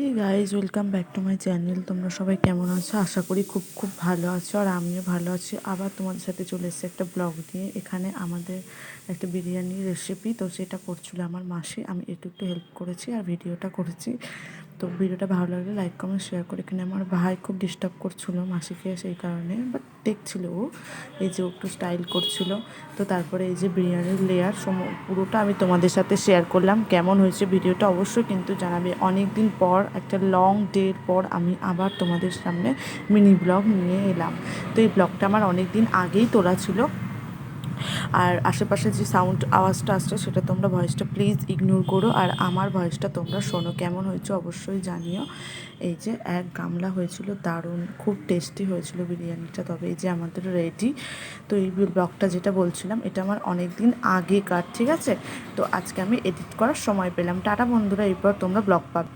এই guys welcome back to my channel. তোমরা সবাই কেমন আছো? আশা করি খুব খুব ভালো আছো, আর আমিও ভালো আছি। আবার তোমাদের সাথে চলে এসেছি একটা ব্লগ নিয়ে। এখানে আমাদের একটা বিরিয়ানির রেসিপি, তো সেটা করছিল আমার মাসি, আমি একটু একটু হেল্প করেছি আর ভিডিওটা করেছি। তো ভিডিওটা ভালো লাগলে লাইক কমেন্ট শেয়ার করে। এখানে আমার ভাই খুব ডিস্টার্ব করছিলো মাসিকে, সেই কারণে বাট দেখছিল ও, এই যে ও একটু স্টাইল করছিল। তো তারপরে এই যে বিরিয়ানির লেয়ার পুরোটা আমি তোমাদের সাথে শেয়ার করলাম। কেমন হয়েছে ভিডিওটা অবশ্যই কিন্তু জানাবে। অনেক দিন পর, একটা লং ডের পর আমি আবার তোমাদের সামনে মিনি ব্লগ নিয়ে এলাম। তো এই ব্লগটা আমার অনেক দিন আগেই তোলা ছিল। আর আশেপাশে যে সাউন্ড আওয়াজটা আসছে সেটা তোমরা ভয়েসটা প্লিজ ইগনোর করো, আর আমার ভয়েসটা তোমরা শোনো। কেমন হয়েছে অবশ্যই জানিও। এই যে এক গামলা হয়েছিল, দারুণ খুব টেস্টি হয়েছিল বিরিয়ানিটা। তবে এই যে আমাদের রেডি। তো এই ব্লগটা যেটা বলছিলাম, এটা আমার অনেক দিন আগেকার, ঠিক আছে? তো আজকে আমি এডিট করার সময় পেলাম। টাটা বন্ধুরা, এরপর তোমরা ব্লগ পাবে।